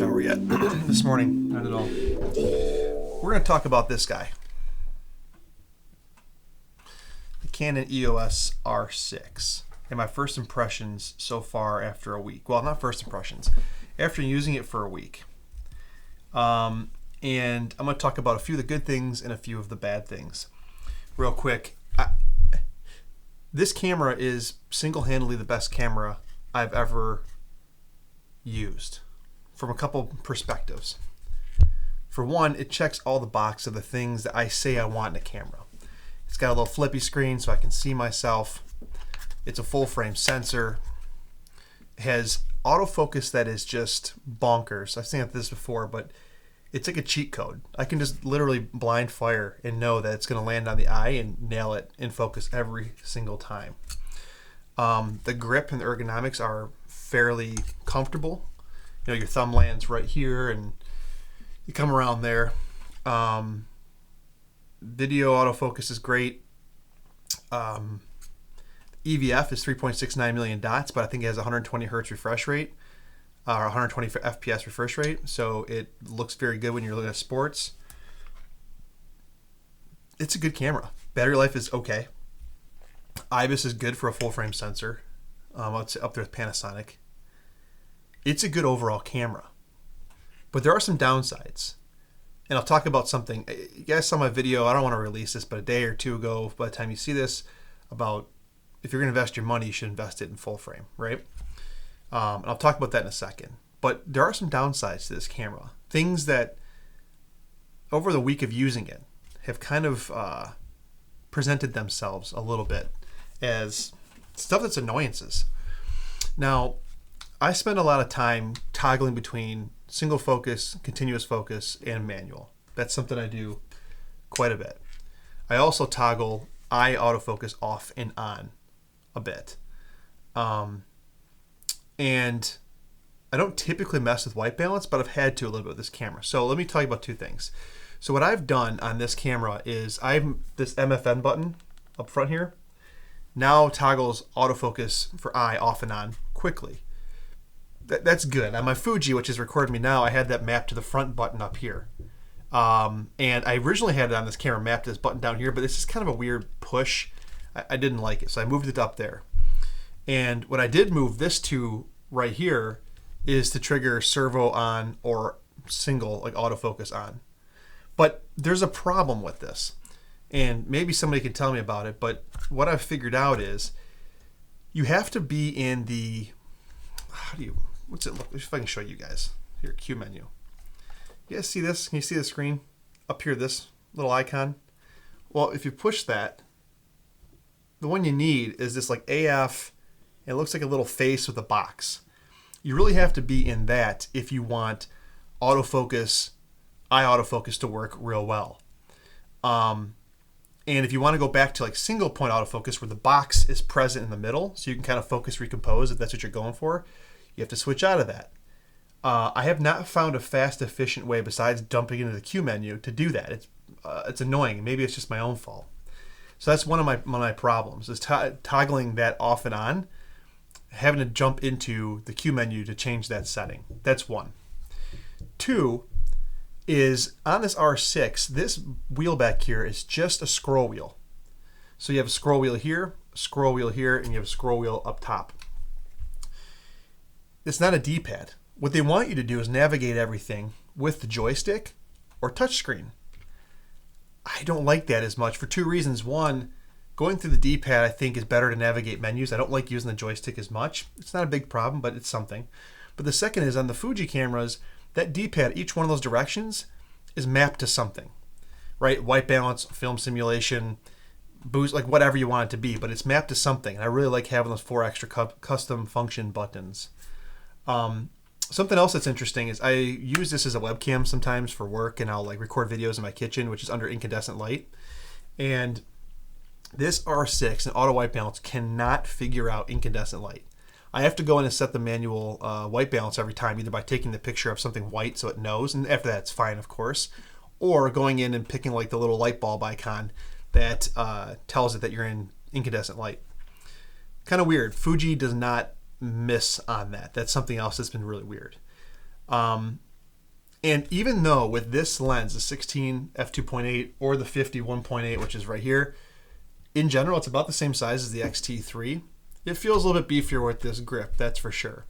shower yet this morning. Not at all. We're going to talk about this guy. The Canon EOS R6. And my first impressions so far after a week. Well, not first impressions. After using it for a week. And I'm going to talk about a few of the good things and a few of the bad things. Real quick. This camera is single-handedly the best camera I've ever used from a couple perspectives. For one, it checks all the boxes of the things that I say I want in a camera. It's got a little flippy screen so I can see myself. It's a full frame sensor. It has autofocus that is just bonkers. I've seen this before, but it's like a cheat code. I can just literally blind fire and know that it's going to land on the eye and nail it in focus every single time. The grip and the ergonomics are fairly comfortable. You know, your thumb lands right here and you come around there. Video autofocus is great. EVF is 3.69 million dots, but I think it has 120 hertz refresh rate, or 120 FPS refresh rate, so it looks very good when you're looking at sports. It's a good camera. Battery life is okay. IBIS is good for a full frame sensor. I'd say up there with Panasonic. It's a good overall camera, but there are some downsides, and I'll talk about something. You guys saw my video. I don't want to release this, but a day or two ago, by the time you see this, about if you're going to invest your money, you should invest it in full frame, right? And I'll talk about that in a second. But there are some downsides to this camera. Things that, over the week of using it, have kind of presented themselves a little bit as stuff that's annoyances. Now, I spend a lot of time toggling between single focus, continuous focus, and manual. That's something I do quite a bit. I also toggle eye autofocus off and on a bit. And I don't typically mess with white balance, but I've had to a little bit with this camera. So let me tell you about two things. So what I've done on this camera is this MFN button up front here now toggles autofocus for eye off and on quickly. That's good. On my Fuji, which is recording me now, I had that mapped to the front button up here. And I originally had it on this camera mapped to this button down here, but this is kind of a weird push. I didn't like it, so I moved it up there. And what I did move this to right here is to trigger servo on or single, like autofocus on. But there's a problem with this. And maybe somebody can tell me about it, but what I've figured out is you have to be in the, what's it look, if I can show you guys. Here, Q menu. You guys see this? Can you see the screen? Up here, this little icon? Well, if you push that, the one you need is this like AF, it looks like a little face with a box. You really have to be in that if you want autofocus, eye autofocus to work real well. And if you want to go back to like single point autofocus where the box is present in the middle, so you can kind of focus recompose if that's what you're going for, you have to switch out of that. I have not found a fast, efficient way besides dumping into the Q menu to do that. It's annoying. Maybe it's just my own fault. So that's one of my problems is toggling that off and on, having to jump into the Q menu to change that setting. That's one. Two is on this R6, this wheel back here is just a scroll wheel. So you have a scroll wheel here, and you have a scroll wheel up top. It's not a D-pad. What they want you to do is navigate everything with the joystick or touchscreen. I don't like that as much for two reasons. One, going through the D-pad I think is better to navigate menus. I don't like using the joystick as much. It's not a big problem, but it's something. But the second is on the Fuji cameras, that D-pad, each one of those directions is mapped to something, right? White balance, film simulation, boost, like whatever you want it to be, but it's mapped to something. And I really like having those 4 extra custom function buttons. Something else that's interesting is I use this as a webcam sometimes for work, and I'll like record videos in my kitchen, which is under incandescent light. And this R6 and auto white balance cannot figure out incandescent light. I have to go in and set the manual white balance every time, either by taking the picture of something white so it knows, and after that it's fine, of course, or going in and picking like the little light bulb icon that tells it that you're in incandescent light. Kind of weird. Fuji does not miss on that. That's something else that's been really weird. And even though with this lens, the 16 f2.8 or the 50 1.8, which is right here, in general, it's about the same size as the X-T3. It feels a little bit beefier with this grip, that's for sure.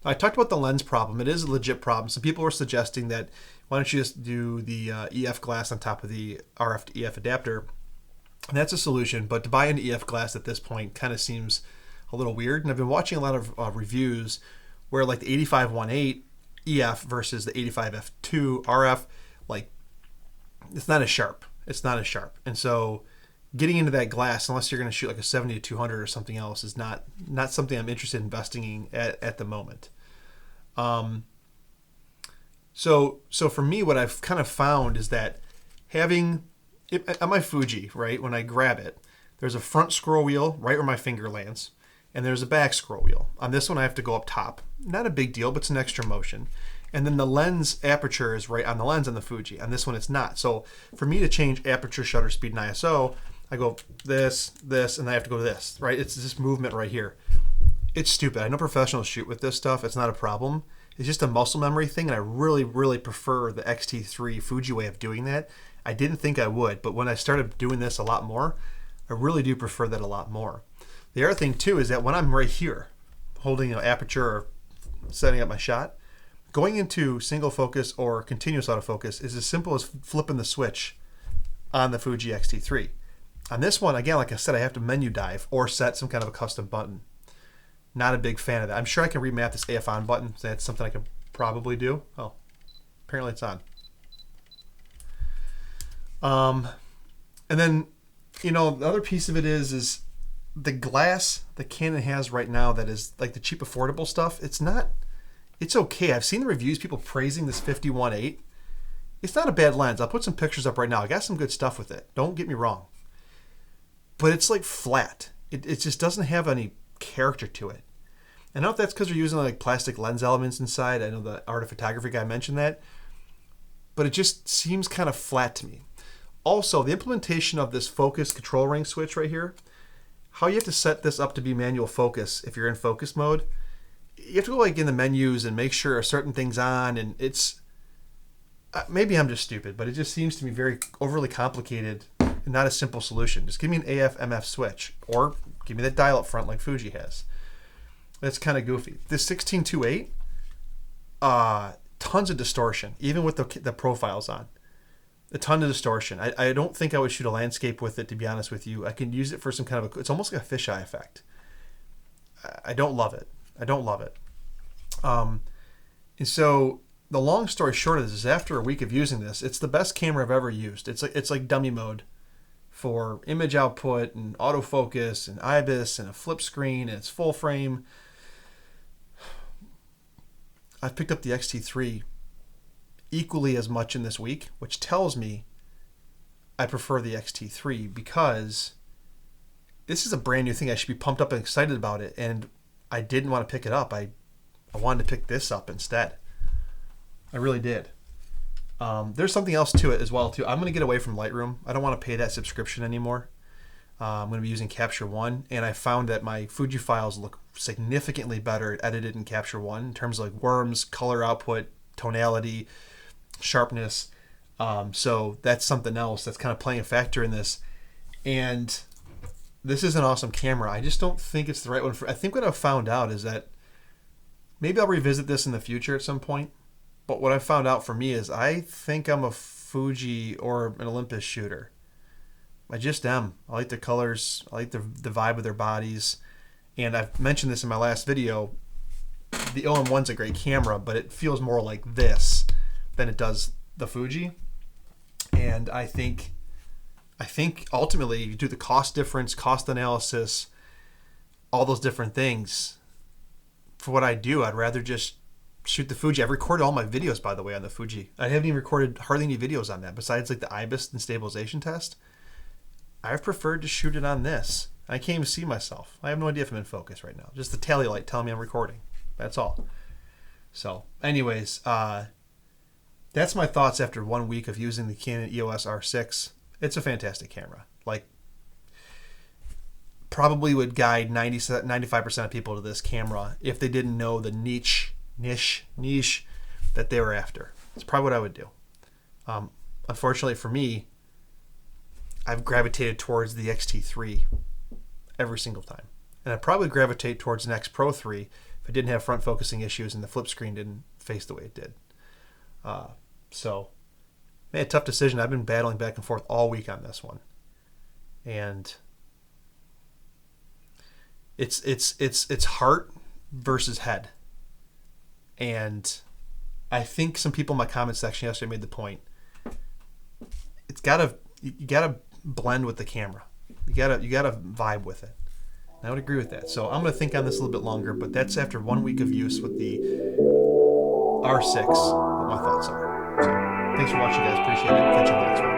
Now, I talked about the lens problem. It is a legit problem. Some people were suggesting that why don't you just do the EF glass on top of the RF to EF adapter? And that's a solution, but to buy an EF glass at this point kind of seems a little weird. And I've been watching a lot of reviews where like the 85-1.8 EF versus the 85f2 RF, like it's not as sharp. It's not as sharp. And so getting into that glass, unless you're going to shoot like a 70-200 or something else, is not something I'm interested in investing in at the moment. So for me, what I've kind of found is that having on my Fuji, right, when I grab it, there's a front scroll wheel right where my finger lands, and there's a back scroll wheel. On this one, I have to go up top. Not a big deal, but it's an extra motion. And then the lens aperture is right on the lens on the Fuji. On this one, it's not. So for me to change aperture, shutter speed, and ISO, I go this, and I have to go to this, right? It's this movement right here. It's stupid. I know professionals shoot with this stuff. It's not a problem. It's just a muscle memory thing, and I really, really prefer the X-T3 Fuji way of doing that. I didn't think I would, but when I started doing this a lot more, I really do prefer that a lot more. The other thing too is that when I'm right here, holding an aperture or setting up my shot, going into single focus or continuous autofocus is as simple as flipping the switch on the Fuji X-T3. On this one, again, like I said, I have to menu dive or set some kind of a custom button. Not a big fan of that. I'm sure I can remap this AF on button, so that's something I can probably do. Oh, apparently it's on. And then, you know, the other piece of it is the glass that Canon has right now that is like the cheap affordable stuff. It's okay. I've seen the reviews, people praising this 51.8. It's not a bad lens. I'll put some pictures up right now. I got some good stuff with it. Don't get me wrong. But it's like flat. It just doesn't have any character to it. And I don't know if that's because they're using like plastic lens elements inside. I know the art of photography guy mentioned that. But it just seems kind of flat to me. Also, the implementation of this focus control ring switch right here, how you have to set this up to be manual focus if you're in focus mode, you have to go like in the menus and make sure a certain thing's on, and it's, maybe I'm just stupid, but it just seems to me very overly complicated and not a simple solution. Just give me an AF MF switch, or give me that dial up front like Fuji has. That's kind of goofy. This 16-2.8, tons of distortion, even with the profiles on. A ton of distortion. I don't think I would shoot a landscape with it, to be honest with you. I can use it for some kind of it's almost like a fisheye effect. I don't love it. I don't love it. And so the long story short of this is, after a week of using this, it's the best camera I've ever used. It's like dummy mode for image output and autofocus and IBIS and a flip screen, and it's full frame. I've picked up the X-T3 equally as much in this week, which tells me I prefer the X-T3 because this is a brand new thing. I should be pumped up and excited about it, and I didn't want to pick it up. I wanted to pick this up instead. I really did. There's something else to it as well too. I'm going to get away from Lightroom. I don't want to pay that subscription anymore. I'm going to be using Capture One, and I found that my Fuji files look significantly better edited in Capture One in terms of like worms, color output, tonality, sharpness. So that's something else that's kind of playing a factor in this. And this is an awesome camera. I just don't think it's the right one for. I think what I've found out is that maybe I'll revisit this in the future at some point. But what I found out for me is I think I'm a Fuji or an Olympus shooter. I just am. I like the colors. I like the vibe of their bodies. And I've mentioned this in my last video. The OM1's a great camera, but it feels more like this than it does the Fuji. And I think ultimately, you do the cost difference, cost analysis, all those different things. For what I do, I'd rather just shoot the Fuji. I've recorded all my videos, by the way, on the Fuji. I haven't even recorded hardly any videos on that besides like the IBIS and stabilization test. I've preferred to shoot it on this. I can't even see myself. I have no idea if I'm in focus right now. Just the tally light telling me I'm recording. That's all. So anyways, that's my thoughts after 1 week of using the Canon EOS R6. It's a fantastic camera. Like, probably would guide 95% of people to this camera if they didn't know the niche that they were after. It's probably what I would do. Unfortunately for me, I've gravitated towards the X-T3 every single time. And I'd probably gravitate towards an X Pro 3 if I didn't have front focusing issues and the flip screen didn't face the way it did. So, man, a tough decision. I've been battling back and forth all week on this one. And it's heart versus head. And I think some people in my comment section yesterday made the point. You gotta blend with the camera. You gotta vibe with it. And I would agree with that. So I'm gonna think on this a little bit longer, but that's after 1 week of use with the R6. What my thoughts are. So thanks for watching, guys. Appreciate it. Catch you on the next one.